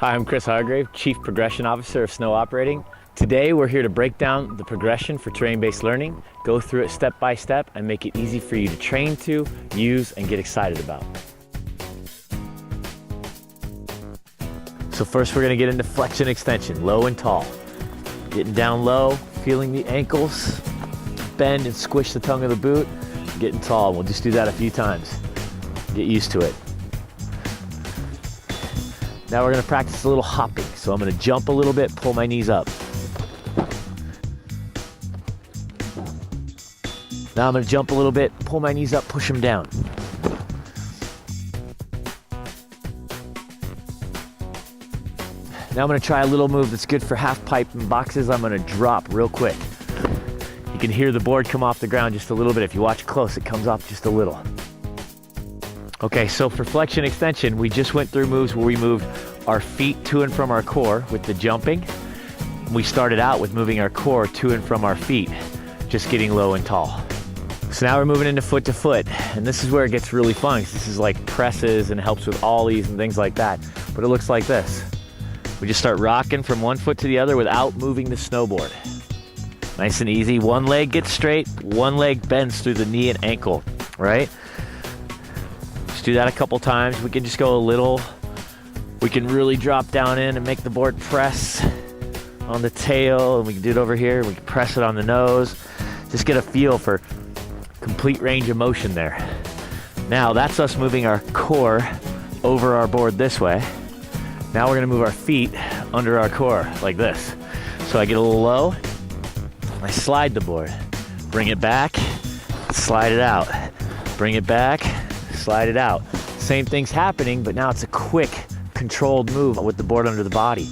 Hi, I'm Chris Hargrave, Chief Progression Officer of Snow Operating. Today we're here to break down the progression for terrain-based learning, go through it step by step, and make it easy for you to train to, use, and get excited about. So first we're going to get into flexion extension, low and tall. Getting down low, feeling the ankles, bend and squish the tongue of the boot, getting tall. We'll just do that a few times. Get used to it. Now we're going to practice a little hopping. So I'm going to jump a little bit, pull my knees up. Now I'm going to jump a little bit, pull my knees up, push them down. Now I'm going to try a little move that's good for half pipe and boxes. I'm going to drop real quick. You can hear the board come off the ground just a little bit. If you watch close, it comes off just a little. Okay, so for flexion extension, we just went through moves where we moved our feet to and from our core with the jumping. We started out with moving our core to and from our feet, just getting low and tall. So now we're moving into foot to foot, and this is where it gets really fun. This is like presses and helps with ollies and things like that, but it looks like this. We just start rocking from one foot to the other without moving the snowboard. Nice and easy. One leg gets straight, one leg bends through the knee and ankle, right? Just do that a couple times. We can just go a little. We can really drop down in and make the board press on the tail, and we can do it over here. We can press it on the nose. Just get a feel for complete range of motion there. Now that's us moving our core over our board this way. Now we're gonna move our feet under our core like this. So I get a little low, I slide the board, bring it back, slide it out, bring it back, slide it out. Same thing's happening, but now it's a quick, controlled move with the board under the body.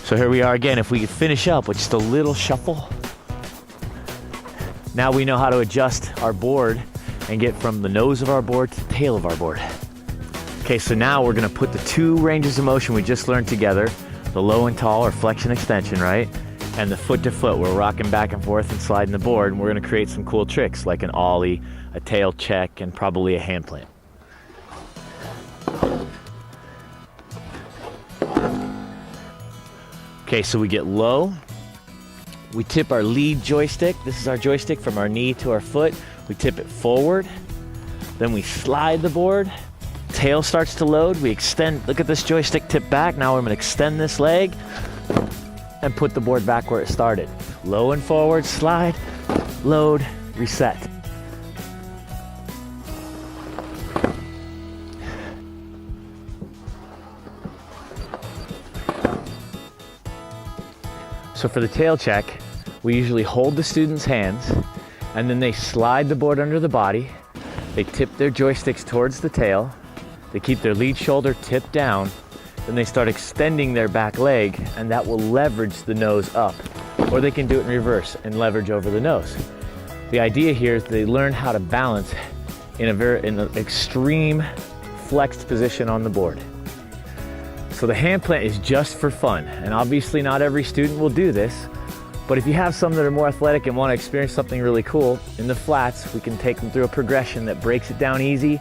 So here we are again. If we could finish up with just a little shuffle. Now we know how to adjust our board and get from the nose of our board to the tail of our board. Okay, so now we're gonna put the two ranges of motion we just learned together, the low and tall or flexion extension, right? And the foot to foot, we're rocking back and forth and sliding the board, and we're gonna create some cool tricks like an ollie, a tail check, and probably a hand plant. Okay, so we get low. We tip our lead joystick. This is our joystick from our knee to our foot. We tip it forward. Then we slide the board. Tail starts to load. We extend. Look at this joystick tip back. Now I'm going to extend this leg and put the board back where it started. Low and forward, slide, load, reset. So for the tail check, we usually hold the student's hands and then they slide the board under the body. They tip their joysticks towards the tail. They keep their lead shoulder tipped down. Then they start extending their back leg, and that will leverage the nose up. Or they can do it in reverse and leverage over the nose. The idea here is they learn how to balance in an extreme flexed position on the board. So the hand plant is just for fun, and obviously not every student will do this, but if you have some that are more athletic and want to experience something really cool, in the flats, we can take them through a progression that breaks it down easy,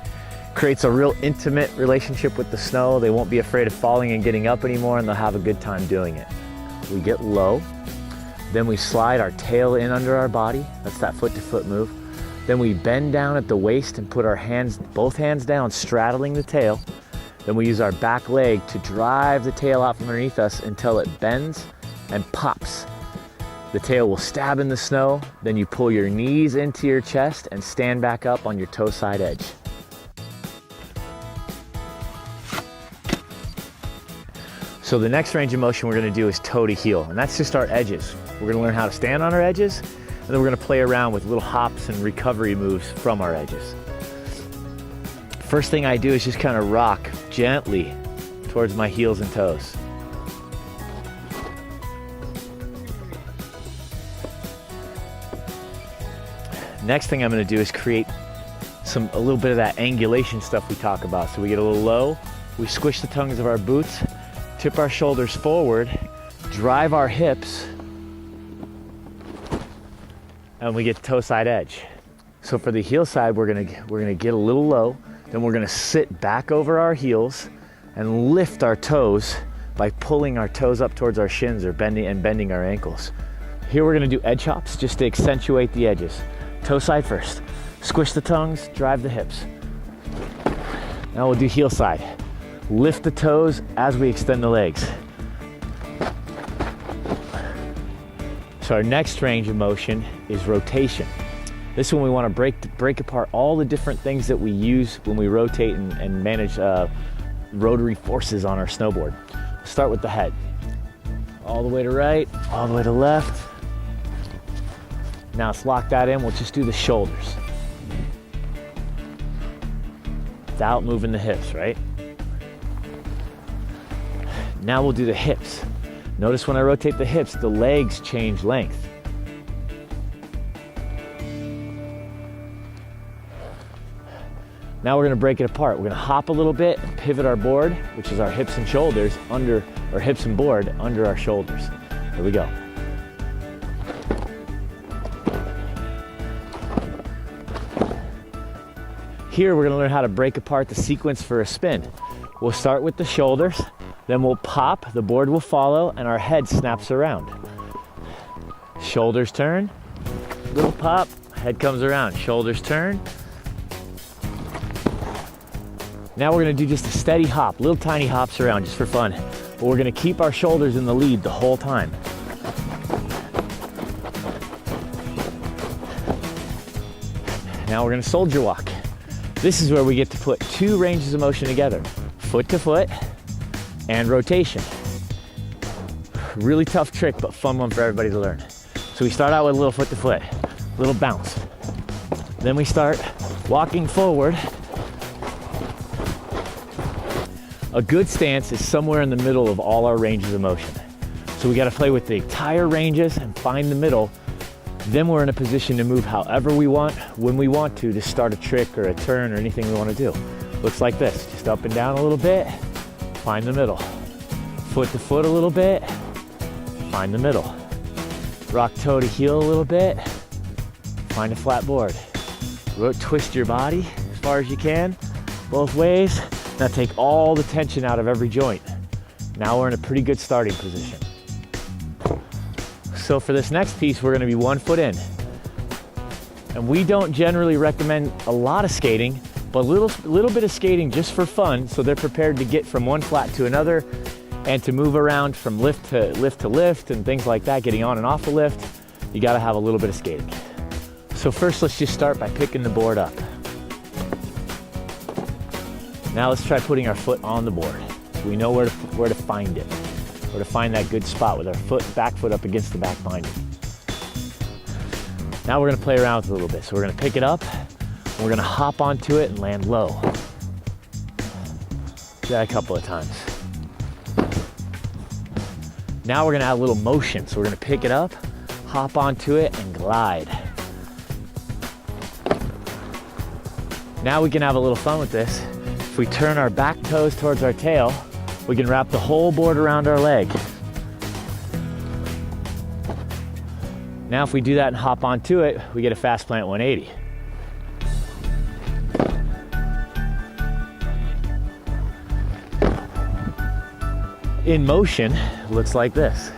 creates a real intimate relationship with the snow. They won't be afraid of falling and getting up anymore, and they'll have a good time doing it. We get low, then we slide our tail in under our body. That's that foot to foot move. Then we bend down at the waist and put our hands, both hands down, straddling the tail. Then we use our back leg to drive the tail out from underneath us until it bends and pops. The tail will stab in the snow. Then you pull your knees into your chest and stand back up on your toe side edge. So the next range of motion we're gonna do is toe to heel, and that's just our edges. We're gonna learn how to stand on our edges, and then we're gonna play around with little hops and recovery moves from our edges. First thing I do is just kind of rock gently towards my heels and toes. Next thing I'm going to do is create a little bit of that angulation stuff we talk about. So we get a little low, we squish the tongues of our boots, tip our shoulders forward, drive our hips, and we get toe side edge. So for the heel side, we're gonna get a little low, then we're gonna sit back over our heels, and lift our toes by pulling our toes up towards our shins or bending our ankles. Here we're gonna do edge hops just to accentuate the edges. Toe side first. Squish the tongues, drive the hips. Now we'll do heel side. Lift the toes as we extend the legs. So our next range of motion is rotation. This one we want to break apart all the different things that we use when we rotate and manage rotary forces on our snowboard. Start with the head. All the way to right, all the way to left. Now let's lock that in. We'll just do the shoulders. Without moving the hips, right? Now we'll do the hips. Notice when I rotate the hips, the legs change length. Now we're gonna break it apart. We're gonna hop a little bit and pivot our board, which is our hips and shoulders, under, or hips and board under our shoulders. Here we go. Here we're gonna learn how to break apart the sequence for a spin. We'll start with the shoulders, then we'll pop, the board will follow, and our head snaps around. Shoulders turn, little pop, head comes around, shoulders turn. Now we're gonna do just a steady hop, little tiny hops around just for fun. But we're gonna keep our shoulders in the lead the whole time. Now we're gonna soldier walk. This is where we get to put two ranges of motion together, foot to foot and rotation. Really tough trick, but fun one for everybody to learn. So we start out with a little foot to foot, little bounce. Then we start walking forward. A good stance is somewhere in the middle of all our ranges of motion. So we gotta play with the entire ranges and find the middle. Then we're in a position to move however we want, when we want to start a trick or a turn or anything we wanna do. Looks like this, just up and down a little bit, find the middle. Foot to foot a little bit, find the middle. Rock toe to heel a little bit, find a flat board. Twist your body as far as you can, both ways. Now take all the tension out of every joint. Now we're in a pretty good starting position. So for this next piece, we're gonna be 1 foot in. And we don't generally recommend a lot of skating, but a little bit of skating just for fun, so they're prepared to get from one flat to another and to move around from lift to lift and things like that, getting on and off the lift. You gotta have a little bit of skating. So first, let's just start by picking the board up. Now let's try putting our foot on the board, so we know where to find it, where to find that good spot with our back foot up against the back binding. Now we're gonna play around with it a little bit. So we're gonna pick it up, and we're gonna hop onto it and land low. Do that a couple of times. Now we're gonna add a little motion. So we're gonna pick it up, hop onto it, and glide. Now we can have a little fun with this. If we turn our back toes towards our tail, we can wrap the whole board around our leg. Now if we do that and hop onto it, we get a fast plant 180. In motion, looks like this.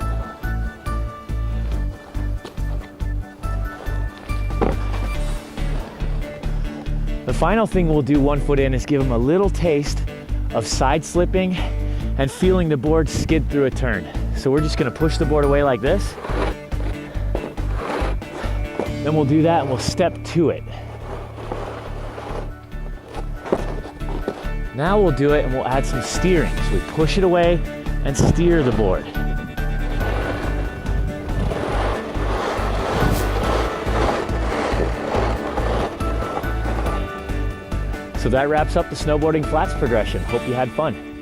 The final thing we'll do 1 foot in is give them a little taste of side slipping and feeling the board skid through a turn. So we're just gonna push the board away like this. Then we'll do that and we'll step to it. Now we'll do it and we'll add some steering. So we push it away and steer the board. So that wraps up the snowboarding flats progression. Hope you had fun.